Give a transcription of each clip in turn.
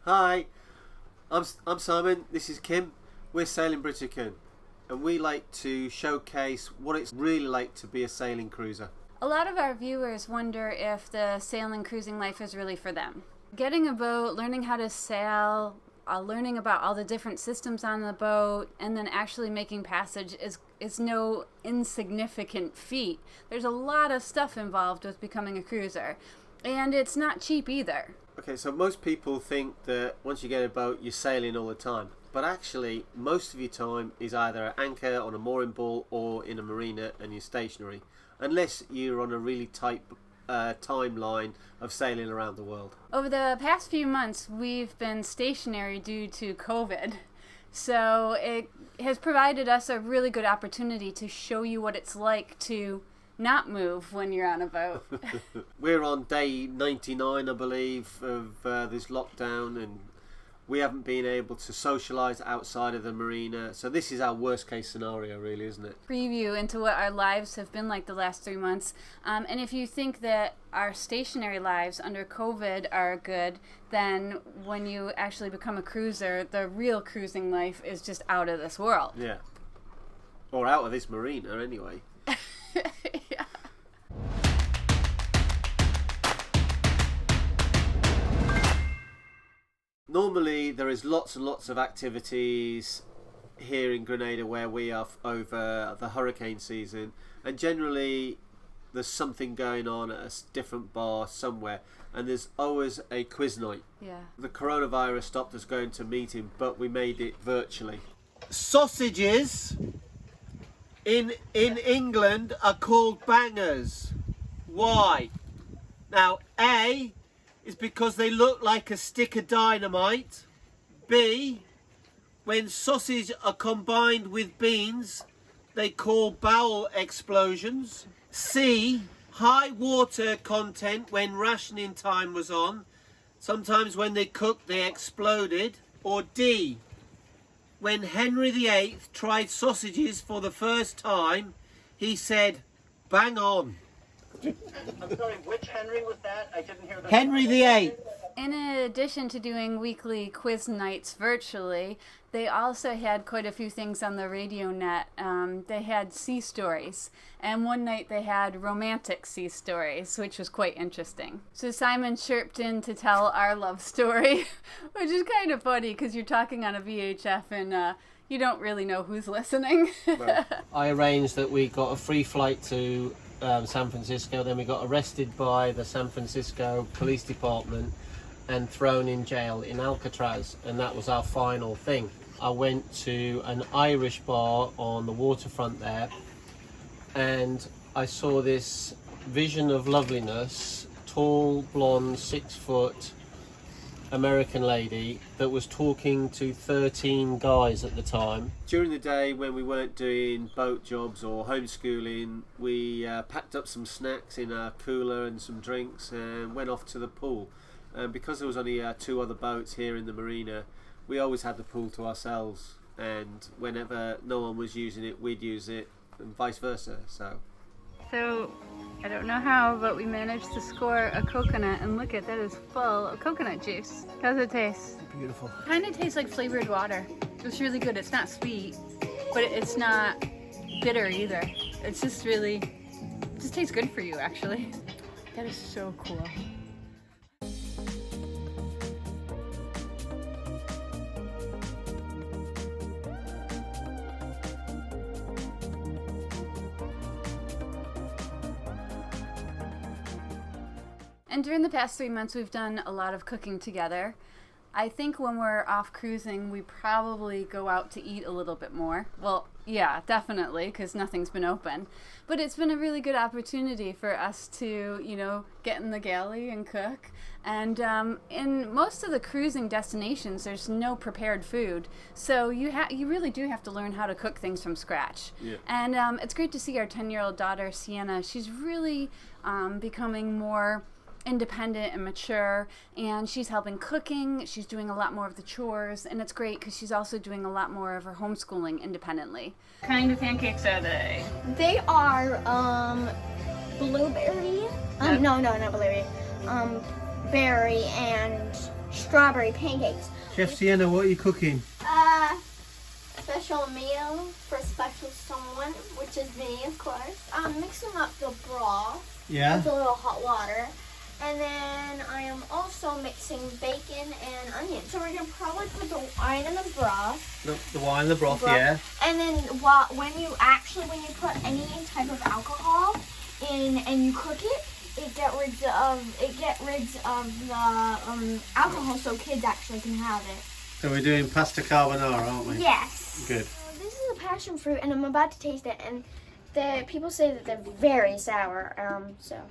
Hi, I'm Simon, this is Kim. We're sailing Britican, and we like to showcase what it's really like to be a sailing cruiser. A lot of our viewers wonder if the sailing cruising life is really for them. Getting a boat, learning how to sail, learning about all the different systems on the boat, and then actually making passage is no insignificant feat. There's a lot of stuff involved with becoming a cruiser, and it's not cheap either. Okay, so most people think that once you get a boat, you're sailing all the time. But actually, most of your time is either at anchor, on a mooring ball, or in a marina and you're stationary. Unless you're on a really tight timeline of sailing around the world. Over the past few months, we've been stationary due to COVID. So it has provided us a really good opportunity to show you what it's like to not move when you're on a boat. We're on day 99, I believe, of this lockdown, and we haven't been able to socialise outside of the marina. So this is our worst case scenario, really, isn't it? Preview into what our lives have been like the last 3 months. And if you think that our stationary lives under COVID are good, then when you actually become a cruiser, the real cruising life is just out of this world. Yeah. Or out of this marina, anyway. Yeah. Normally there is lots and lots of activities here in Grenada where we are over the hurricane season, and generally there's something going on at a different bar somewhere, and there's always a quiz night. Yeah. The coronavirus stopped us going to meeting, but we made it virtually. Sausages in England are called bangers. Why? Now, A is because they look like a stick of dynamite. B, when sausage are combined with beans, they call bowel explosions. C, high water content when rationing time was on. Sometimes when they cooked, they exploded. Or D, when Henry VIII tried sausages for the first time, he said, "Bang on." I'm sorry, which Henry was that? I didn't hear that. Henry VIII. In addition to doing weekly quiz nights virtually, they also had quite a few things on the radio net. They had sea stories, and one night they had romantic sea stories, which was quite interesting. So Simon chirped in to tell our love story, which is kind of funny because you're talking on a VHF and you don't really know who's listening. Well, I arranged that we got a free flight to San Francisco, then we got arrested by the San Francisco Police Department and thrown in jail in Alcatraz, and that was our final thing. I went to an Irish bar on the waterfront there, and I saw this vision of loveliness, tall, blonde, 6 foot American lady that was talking to 13 guys at the time. During the day when we weren't doing boat jobs or homeschooling, we packed up some snacks in our cooler and some drinks and went off to the pool. And because there was only 2 other boats here in the marina, we always had the pool to ourselves, and whenever no one was using it, we'd use it, and vice versa. So I don't know how, but we managed to score a coconut, and look at that, is full of coconut juice. How's it taste? beautiful. Kind of tastes like flavored water. It's really good. It's not sweet, but it's not bitter either. It's just really, it just tastes good for you, actually. That is so cool. And during the past 3 months, we've done a lot of cooking together. I think when we're off cruising, we probably go out to eat a little bit more. Well, yeah, definitely, because nothing's been open. But it's been a really good opportunity for us to, you know, get in the galley and cook. And in most of the cruising destinations, there's no prepared food. So you really do have to learn how to cook things from scratch. Yeah. And it's great to see our 10-year-old daughter, Sienna. She's really becoming more independent and mature, and she's helping cooking. She's doing a lot more of the chores, and it's great because she's also doing a lot more of her homeschooling independently. What kind of pancakes are they? They are blueberry. No, not blueberry. Berry and strawberry pancakes. Chef Sienna, what are you cooking? Special meal for special someone, which is me, of course. I'm mixing up the broth Yeah. with a little hot water. And then I am also mixing bacon and onion. So we're going to probably put the wine in the broth. The wine, the broth, yeah. And then when you put any type of alcohol in and you cook it, it get rid of the alcohol so kids actually can have it. So we're doing pasta carbonara, aren't we? Yes. Good. This is a passion fruit, and I'm about to taste it. And the people say that they're very sour. So.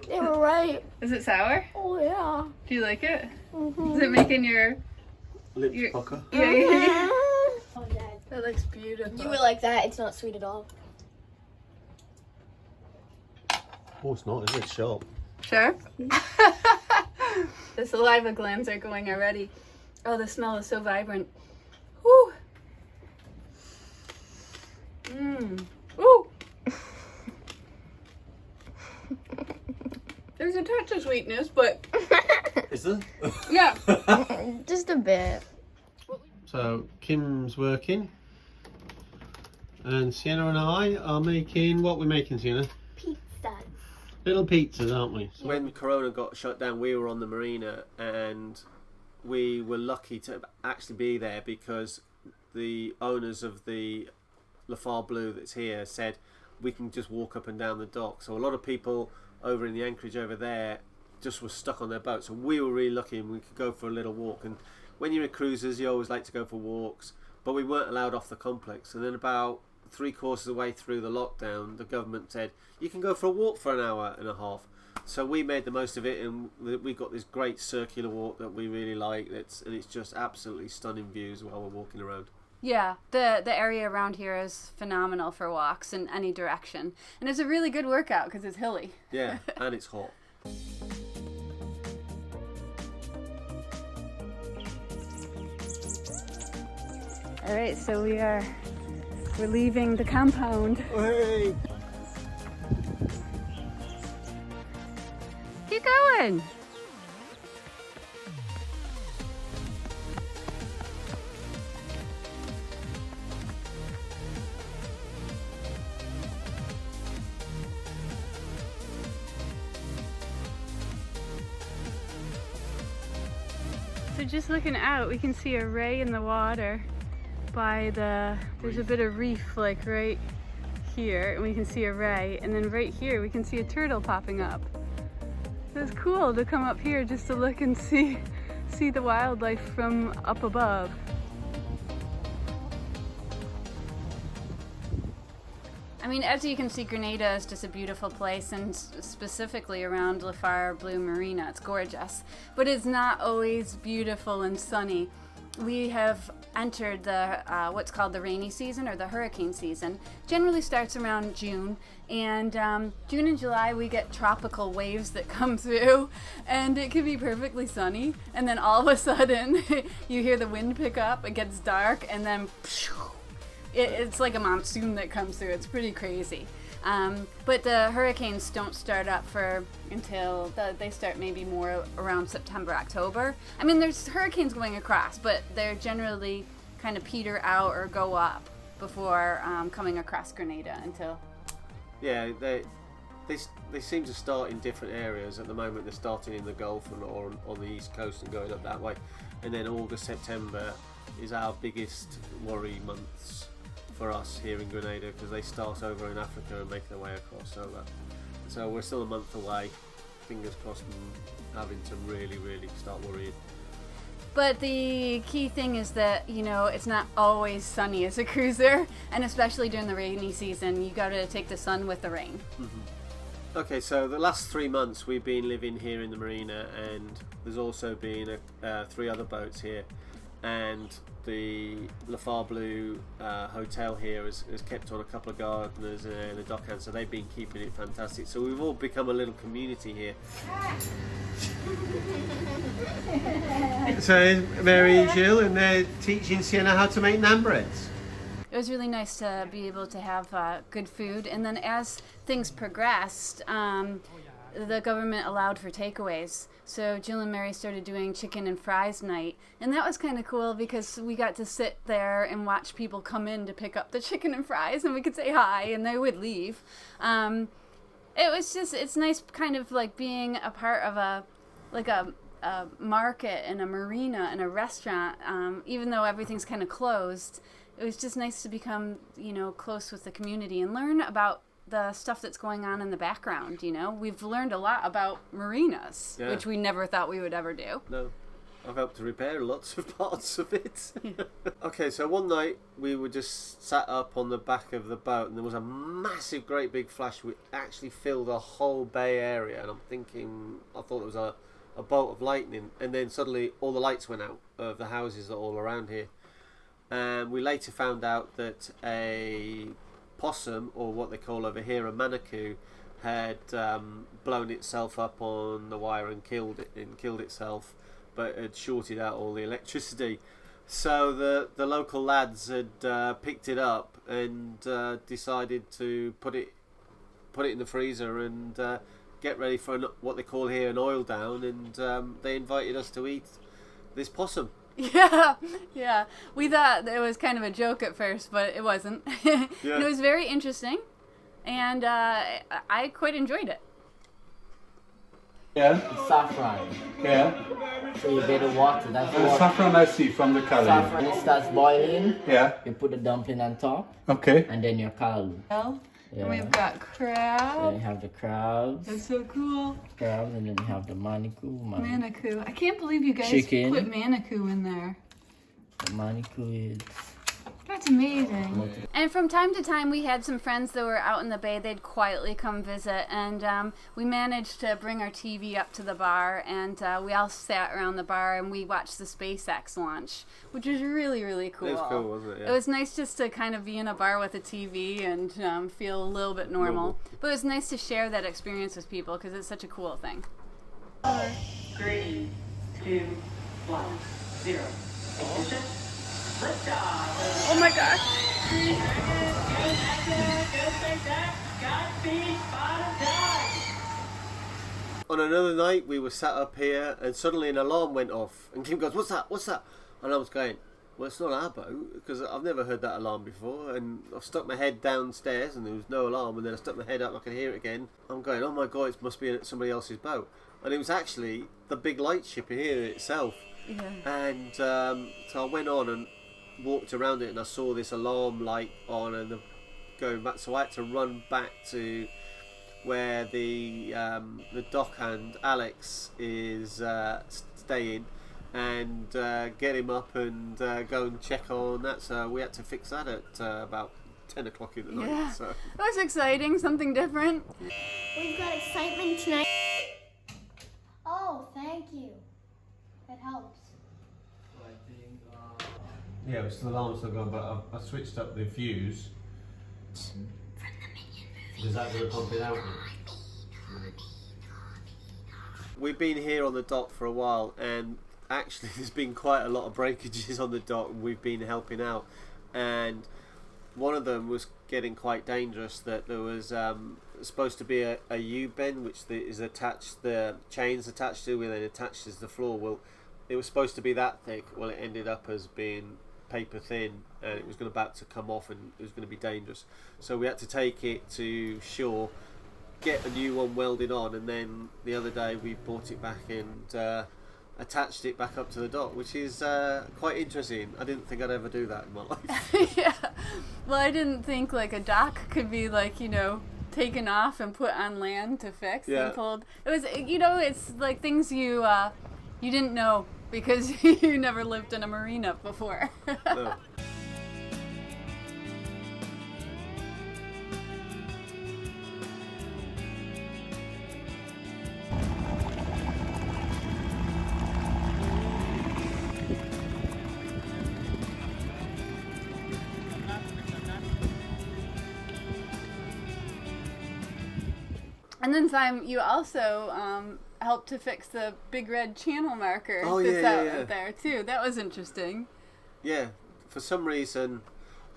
They were right. Is it sour? Oh yeah. Do you like it? Mm-hmm. Is it making your Lips Your- pucker. yeah? Oh, Dad. That looks beautiful. You would like that. It's not sweet at all. Oh, it's not, is it? It's sharp. Sure. The saliva glands are going already. Oh, the smell is so vibrant. Woo. Mmm. Ooh. There's a touch of sweetness, but Is there? yeah. Just a bit. So Kim's working, and Sienna and I are making, what we're making, Sienna? Pizza. Little pizzas, aren't we? When Corona got shut down, we were on the Marina, and we were lucky to actually be there because the owners of the La Phare Bleu that's here said we can just walk up and down the dock. So a lot of people over in the anchorage over there just were stuck on their boat. So we were really lucky and we could go for a little walk. And when you're in cruises, you always like to go for walks, but we weren't allowed off the complex. And then about 3/4 of the way through the lockdown, the government said you can go for a walk for an hour and a half. So we made the most of it, and we got this great circular walk that we really like. And it's just absolutely stunning views while we're walking around. Yeah, the area around here is phenomenal for walks in any direction. And it's a really good workout because it's hilly. Yeah, and it's hot. All right, so we're leaving the compound. Hey! Keep going. So just looking out, we can see a ray in the water by there's a bit of reef like right here, and we can see a ray, and then right here we can see a turtle popping up. It's cool to come up here just to look and see the wildlife from up above. I mean, as you can see, Grenada is just a beautiful place, and specifically around La Phare Bleu Marina, it's gorgeous. But it's not always beautiful and sunny. We have entered the what's called the rainy season, or the hurricane season. Generally starts around June, and June and July we get tropical waves that come through, and it can be perfectly sunny, and then all of a sudden you hear the wind pick up, it gets dark, and then it's like a monsoon that comes through. It's pretty crazy. But the hurricanes don't start up until they start maybe more around September, October. I mean, there's hurricanes going across, but they're generally kind of peter out or go up before coming across Grenada until. Yeah, they seem to start in different areas. At the moment, they're starting in the Gulf or on the east coast and going up that way. And then August, September is our biggest worry months for us here in Grenada, because they start over in Africa and make their way across. So we're still a month away. Fingers crossed from having to really start worrying. But the key thing is that, you know, it's not always sunny as a cruiser, and especially during the rainy season, you got to take the sun with the rain. Mm-hmm. Okay, so the last 3 months we've been living here in the Marina, and there's also been 3 other boats here, and the La Phare Bleu hotel here has kept on a couple of gardeners and a dockhand, so they've been keeping it fantastic. So we've all become a little community here. So Mary and Jill, and they're teaching Sienna how to make naan breads. It was really nice to be able to have good food, and then as things progressed, the government allowed for takeaways. So Jill and Mary started doing chicken and fries night. And that was kind of cool because we got to sit there and watch people come in to pick up the chicken and fries, and we could say hi and they would leave. It was just, it's nice kind of like being a part of a market and a marina and a restaurant, even though everything's kind of closed. It was just nice to become, close with the community and learn about the stuff that's going on in the background. We've learned a lot about marinas, which we never thought we would ever do. No, I've helped to repair lots of parts of it. Okay, so one night we were just sat up on the back of the boat, and there was a massive, great big flash which actually filled the whole bay area, and I thought it was a bolt of lightning, and then suddenly all the lights went out of the houses that are all around here. And we later found out that a possum, or what they call over here a manitou, had blown itself up on the wire and killed itself, but had shorted out all the electricity. So the local lads had picked it up and decided to put it in the freezer and get ready for what they call here an oil down, and they invited us to eat this possum. Yeah. We thought it was kind of a joke at first, but it wasn't. It was very interesting, and I quite enjoyed it. Yeah. It's saffron. Yeah. So you get the water. That's And water. saffron I see from the color. Saffron. It starts boiling. Yeah. You put the dumpling on top, Okay. and then your caldo. And we've got crab. Then you have the crabs. That's so cool. Crabs, and then you have the manitou. Manitou. I can't believe you guys Chicken. put manitou in there. The manitou is. That's amazing. And from time to time, we had some friends that were out in the bay. They'd quietly come visit, and we managed to bring our TV up to the bar, and we all sat around the bar and we watched the SpaceX launch, which was really, really cool. It was cool, wasn't it? Yeah. It was nice just to kind of be in a bar with a TV and feel a little bit normal. But it was nice to share that experience with people because it's such a cool thing. 3, 2, 1, 0. Ignition. Liftoff. Oh my gosh. On another night, we were sat up here, and suddenly an alarm went off. And Kim goes, "What's that? What's that?" And I was going, "Well, it's not our boat, because I've never heard that alarm before." And I've stuck my head downstairs, and there was no alarm. And then I stuck my head up, and I could hear it again. I'm going, "Oh my God, it must be somebody else's boat." And it was actually the big lightship here itself. Yeah. And so I went on and walked around it, and I saw this alarm light on, and going back. So I had to run back to where the dockhand Alex is staying, and get him up and go and check on that. So we had to fix that at about 10 o'clock in the night. Yeah. So. That was exciting, something different. We've got excitement tonight. Oh, thank you. That helps. Yeah, it was the alarm still going, but I switched up the fuse. Is that going to pump it out? We've been here on the dock for a while, and actually there's been quite a lot of breakages on the dock, and we've been helping out. And one of them was getting quite dangerous, that there was supposed to be a U-bend which is attached, the chains attached to, and then attaches the floor. Well, it was supposed to be that thick. Well, it ended up as being paper thin, and it was about to come off, and it was going to be dangerous. So we had to take it to shore, get a new one welded on, and then the other day we brought it back and attached it back up to the dock, which is quite interesting. I didn't think I'd ever do that in my life. Yeah. Well, I didn't think like a dock could be like, taken off and put on land to fix and pulled. It was, it's like things you didn't know because you never lived in a marina before. No. And then, Simon, you also helped to fix the big red channel marker that's out there, too. That was interesting. Yeah, for some reason,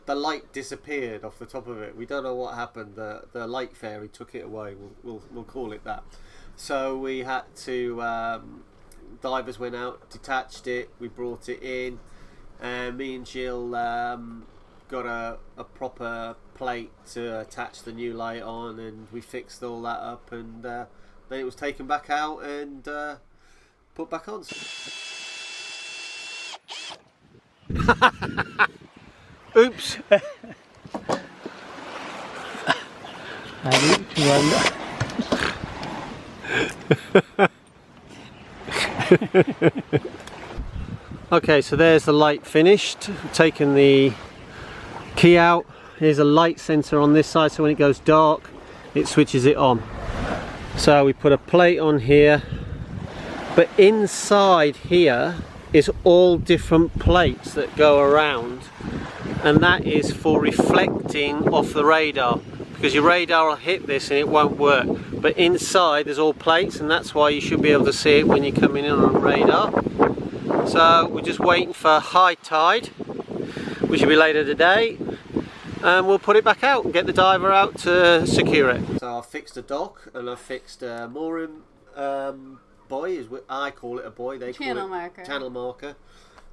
the light disappeared off the top of it. We don't know what happened. The light fairy took it away. We'll call it that. So we had to, divers went out, detached it, we brought it in, and me and Jill got a proper plate to attach the new light on, and we fixed all that up, and then it was taken back out and put back on. Oops. Okay, so there's the light finished. Taken the key out. Here's a light sensor on this side, so when it goes dark it switches it on. So we put a plate on here, but inside here is all different plates that go around, and that is for reflecting off the radar, because your radar will hit this and it won't work. But inside there's all plates, and that's why you should be able to see it when you're coming in on radar. So we're just waiting for high tide, which will be later today, and we'll put it back out and get the diver out to secure it. So I've fixed a dock, and I've fixed a mooring buoy, is what I call it, a buoy. They call it channel marker.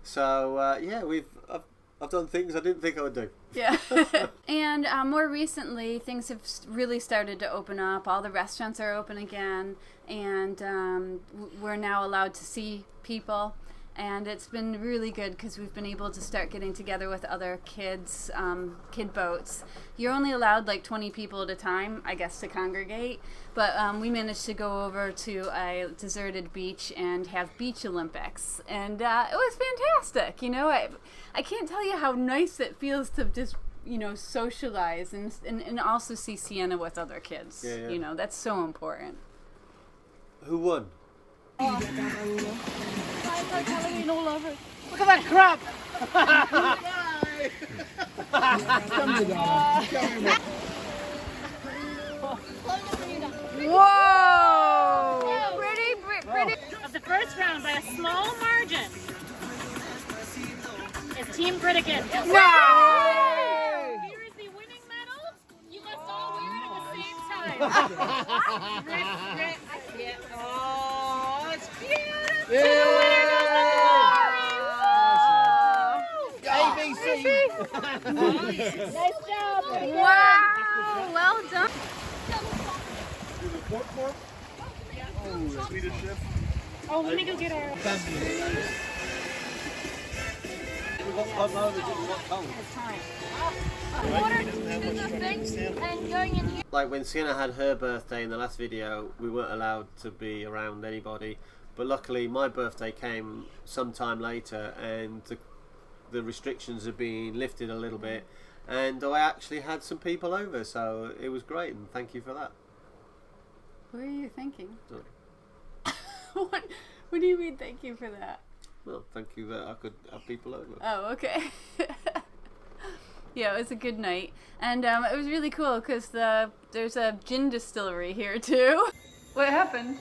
So yeah, I've done things I didn't think I would do. Yeah. And more recently, things have really started to open up. All the restaurants are open again, and we're now allowed to see people. And it's been really good because we've been able to start getting together with other kids, kid boats. You're only allowed like 20 people at a time, I guess, to congregate. But we managed to go over to a deserted beach and have beach Olympics. And it was fantastic. You know, I can't tell you how nice it feels to just, you know, socialize and also see Sienna with other kids. Yeah, yeah. You know, that's so important. Who won? Look at that crab! Whoa! Pretty. Of the first round by a small margin is Team Britican. No! Here is the winning medal. You must all wear it at the same time. Oh, it's beautiful! ABC! Nice job. Wow! Well done. Oh, let me go get our... Like when Sienna had her birthday in the last video, we weren't allowed to be around anybody, but luckily my birthday came sometime later, and the restrictions have been lifted a little bit, and I actually had some people over, so it was great, and thank you for that. What are you thinking? Oh. What do you mean thank you for that? Well, thank you that I could have people over. Oh, okay. Yeah, it was a good night. And it was really cool because there's a gin distillery here too. What happened?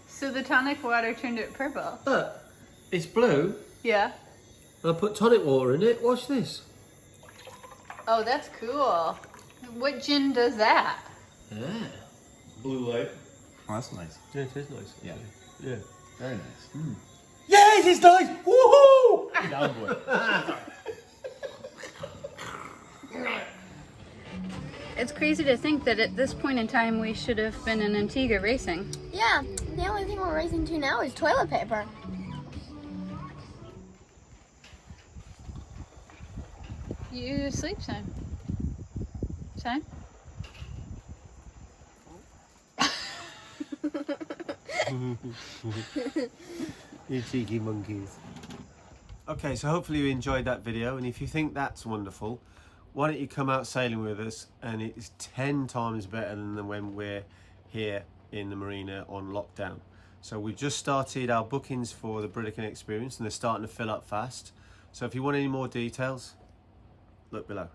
So the tonic water turned it purple. Look, it's blue. Yeah. I put tonic water in it. Watch this. Oh, that's cool. What gin does that? Yeah. Blue light. Oh, that's nice. Yeah, it is nice. Yeah. Yeah. Very nice. Yes, it's nice! Woohoo! Down boy. It's crazy to think that at this point in time we should have been in Antigua racing. Yeah, the only thing we're racing to now is toilet paper. You sleep, son. Son? You cheeky monkeys. Okay, so hopefully you enjoyed that video, and if you think that's wonderful, why don't you come out sailing with us, and it's 10 times better than when we're here in the marina on lockdown. So we've just started our bookings for the Britican experience, and they're starting to fill up fast. So if you want any more details, look below.